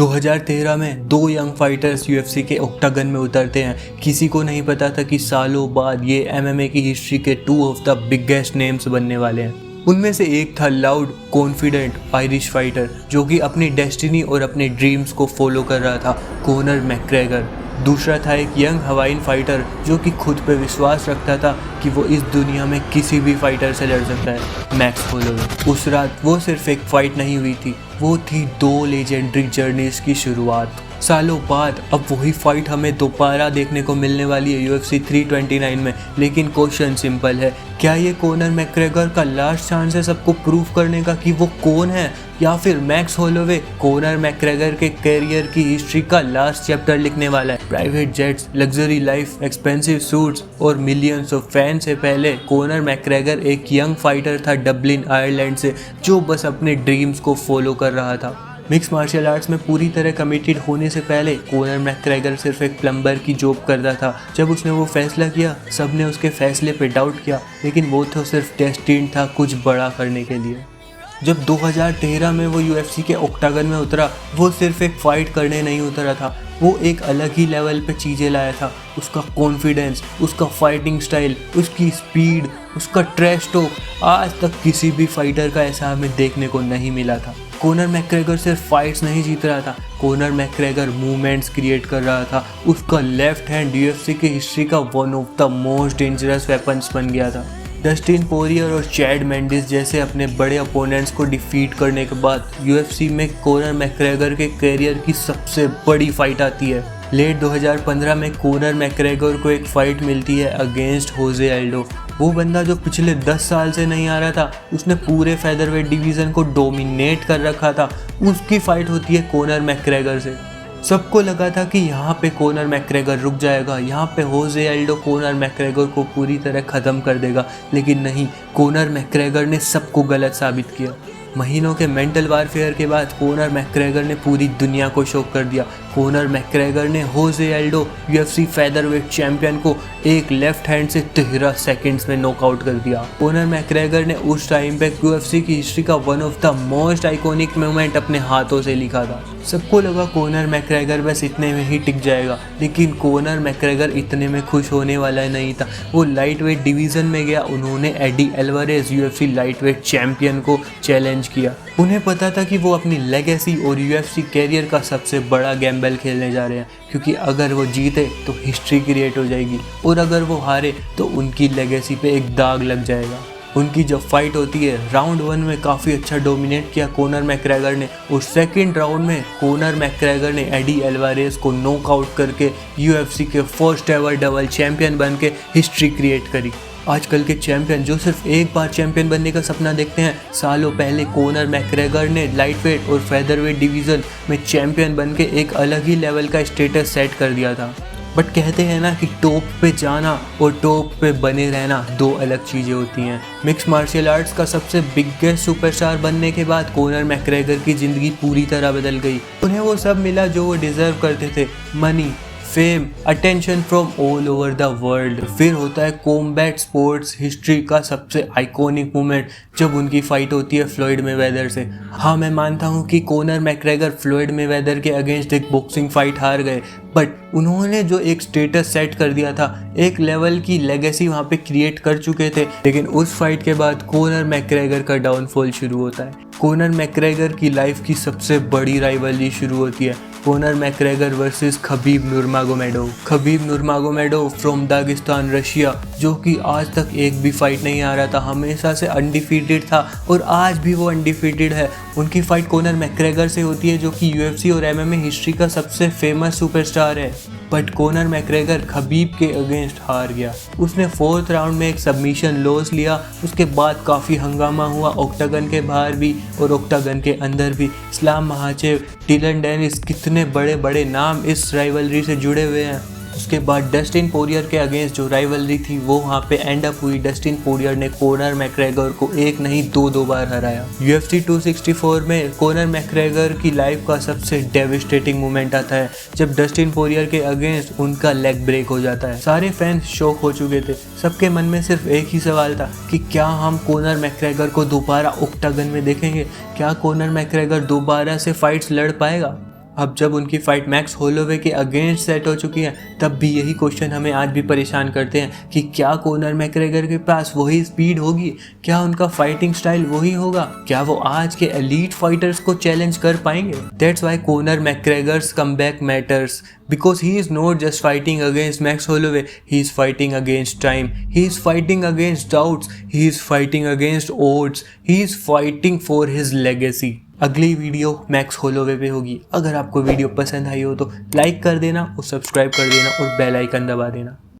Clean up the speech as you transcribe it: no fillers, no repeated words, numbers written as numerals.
2013 में दो young fighters UFC के ऑक्टागन में उतरते हैं। किसी को नहीं पता था कि सालों बाद ये एमएमए की हिस्ट्री के 2 ऑफ द बिगेस्ट नेम्स बनने वाले हैं। उनमें से एक था लाउड कॉन्फिडेंट आयरिश फाइटर जो कि अपनी डेस्टिनी और अपने ड्रीम्स को फॉलो कर रहा था, कॉनर मैकग्रेगर। दूसरा था एक यंग हवाईन फाइटर जो कि खुद पे विश्वास रखता था कि वो इस दुनिया में किसी भी फाइटर से लड़ सकता है, मैक्स होलोवे। उस रात वो सिर्फ एक फाइट नहीं हुई थी, वो थी 2 लेजेंडरी जर्नीज की शुरुआत। सालों बाद अब वही फाइट हमें दोबारा देखने को मिलने वाली है यूएफसी 329 में। लेकिन क्वेश्चन सिंपल है, क्या ये कॉनर मैकग्रेगर का लास्ट चांस है सबको प्रूव करने का कि वो कौन है, या फिर मैक्स होलोवे कॉनर मैकग्रेगर के करियर की हिस्ट्री का लास्ट चैप्टर लिखने वाला है। Private jets, luxury life, expensive suits और मिलियंस ऑफ फैन से पहले कॉनर मैकग्रेगर एक यंग फाइटर था डबलिन आयरलैंड से, जो बस अपने ड्रीम्स को फॉलो कर रहा था। मिक्स मार्शल आर्ट्स में पूरी तरह कमिटेड होने से पहले कॉनर मैकग्रेगर सिर्फ एक प्लम्बर की जॉब करता था। जब उसने वो फैसला किया, सबने उसके फैसले पे डाउट किया, लेकिन वो तो सिर्फ डेस्टिन्ड था कुछ बड़ा करने के लिए। जब 2013 में वो यूएफसी के ऑक्टागन में उतरा, वो सिर्फ एक फाइट करने नहीं उतरा था, वो एक अलग ही लेवल पे चीज़ें लाया था। उसका कॉन्फिडेंस, उसका फाइटिंग स्टाइल, उसकी स्पीड, उसका ट्रैश टॉक, आज तक किसी भी फाइटर का ऐसा हमें देखने को नहीं मिला था। कॉनर मैकग्रेगर सिर्फ फाइट्स नहीं जीत रहा था, कॉनर मैकग्रेगर मूवमेंट्स क्रिएट कर रहा था। उसका लेफ्ट हैंड यूएफसी की हिस्ट्री का one of the most dangerous weapons बन गया था। डस्टिन पोरियर और चैड मेंडिस जैसे अपने बड़े अपोनेंट्स को डिफीट करने के बाद यूएफसी में कॉनर मैकग्रेगर के करियर की सबसे बड़ी फाइट आती है। लेट 2015 में कॉनर मैकग्रेगर को एक फाइट मिलती है अगेंस्ट होजे एल्डो। वो बंदा जो पिछले 10 साल से नहीं आ रहा था, उसने पूरे फेदरवेट डिवीज़न को डोमिनेट कर रखा था, उसकी फाइट होती है कॉनर मैकग्रेगर से। सबको लगा था कि यहाँ पे कॉनर मैकग्रेगर रुक जाएगा, यहाँ पे होजे एल्डो कॉनर मैकग्रेगर को पूरी तरह ख़त्म कर देगा, लेकिन नहीं, कॉनर मैकग्रेगर ने सबको गलत साबित किया। महीनों के मेंटल वारफेयर के बाद कॉनर मैकग्रेगर ने पूरी दुनिया को शॉक कर दिया। कॉनर मैकग्रेगर ने होजे एल्डो यूएफसी फेदरवेट चैंपियन को एक लेफ्ट हैंड से 13 सेकंड्स में नॉकआउट कर दिया। कॉनर मैकग्रेगर ने उस टाइम पे यूएफसी की हिस्ट्री का one of the most iconic moment अपने हाथों से लिखा था। सबको लगा कॉनर मैकग्रेगर बस इतने में ही टिक जाएगा, लेकिन कॉनर मैकग्रेगर इतने में खुश होने वाला नहीं था। वो लाइट वेट डिवीज़न में गया, उन्होंने Eddie Alvarez UFC light weight champion को चैलेंज किया। उन्हें पता था कि वो अपनी लेगेसी और यूएफसी कैरियर का सबसे बड़ा गैम्बल खेलने जा रहे हैं, क्योंकि अगर वो जीते तो हिस्ट्री क्रिएट हो जाएगी और अगर वो हारे तो उनकी लेगेसी पे एक दाग लग जाएगा। उनकी जब फाइट होती है, राउंड 1 में काफ़ी अच्छा डोमिनेट किया कॉनर मैकग्रेगर ने, और सेकंड राउंड में कॉनर मैकग्रेगर ने एडी एल्वारेज को नॉकआउट करके यूएफसी के फर्स्ट एवर डबल चैंपियन बन के हिस्ट्री क्रिएट करी। आजकल के चैंपियन जो सिर्फ एक बार चैंपियन बनने का सपना देखते हैं, सालों पहले कॉनर मैकग्रेगर ने लाइटवेट और फेदरवेट डिवीज़न में चैंपियन बन के एक अलग ही लेवल का स्टेटस सेट कर दिया था। बट कहते हैं ना कि टॉप पे जाना और टॉप पे बने रहना 2 अलग चीज़ें होती हैं। मिक्स मार्शल आर्ट्स का सबसे बिगेस्ट सुपरस्टार बनने के बाद कॉनर मैकग्रेगर की ज़िंदगी पूरी तरह बदल गई। उन्हें वो सब मिला जो वो डिज़र्व करते थे, money, fame, attention from all over the world. फिर होता है कॉम्बैट स्पोर्ट्स हिस्ट्री का सबसे आइकॉनिक मोमेंट, जब उनकी फाइट होती है फ्लॉयड मेवेदर से। हाँ, मैं मानता हूँ कि कॉनर मैकग्रेगर फ्लॉयड मेवेदर के अगेंस्ट एक बॉक्सिंग फाइट हार गए, बट उन्होंने जो एक स्टेटस सेट कर दिया था, एक लेवल की लेगेसी वहाँ पे क्रिएट कर चुके थे। लेकिन उस फाइट के बाद कॉनर मैकग्रेगर का डाउनफॉल शुरू होता है। कॉनर मैकग्रेगर की लाइफ की सबसे बड़ी राइवलरी शुरू होती है, Conor McGregor versus Khabib Nurmagomedov. Khabib Nurmagomedov from Dagestan, Russia, जो कि आज तक एक भी फाइट नहीं आ रहा था, हमेशा से अनडिफीटेड था और आज भी वो अनडिफीटेड है। उनकी फाइट कॉनर मैकग्रेगर से होती है, जो कि यूएफसी और एमएमए हिस्ट्री का सबसे फेमस सुपरस्टार है। बट कॉनर मैकग्रेगर खबीब के अगेंस्ट हार गया। उसने 4th राउंड में एक सबमिशन लॉस लिया। उसके बाद काफ़ी हंगामा हुआ ऑक्टागन के बाहर भी और ऑक्टागन के अंदर भी। इस्लाम महाचेव, डिलन डेनिस, कितने बड़े बड़े नाम इस राइवलरी से जुड़े हुए हैं। उसके बाद डस्टिन पोरियर के अगेंस्ट जो राइवलरी थी वो वहाँ पे एंड अप हुई। डस्टिन पोरियर ने कॉनर मैकग्रेगर को एक नहीं 2 बार हराया। यूएफसी 264 में कॉनर मैकग्रेगर की लाइफ का सबसे डेविस्टेटिंग मोमेंट आता है, जब डस्टिन पोरियर के अगेंस्ट उनका लेग ब्रेक हो जाता है। सारे फैंस शॉक हो चुके थे। सबके मन में सिर्फ एक ही सवाल था कि क्या हम कॉनर मैकग्रेगर को दोबारा ऑक्टागन में देखेंगे? क्या कॉनर मैकग्रेगर दोबारा से फाइट्स लड़ पाएगा? अब जब उनकी फाइट मैक्स होलोवे के अगेंस्ट सेट हो चुकी है, तब भी यही क्वेश्चन हमें आज भी परेशान करते हैं कि क्या कोनर मैकग्रेगर के पास वही स्पीड होगी, क्या उनका फाइटिंग स्टाइल वही होगा, क्या वो आज के एलीट फाइटर्स को चैलेंज कर पाएंगे। That's why Conor McGregor's comeback matters, because he is not just fighting against Max Holloway, he is fighting against time, he is fighting against doubts, he is fighting against odds, he is fighting for his legacy। अगली video max Holloway पे होगी। अगर आपको video पसंद आई हो तो like कर देना और सब्सक्राइब कर देना और बेल आइकन दबा देना।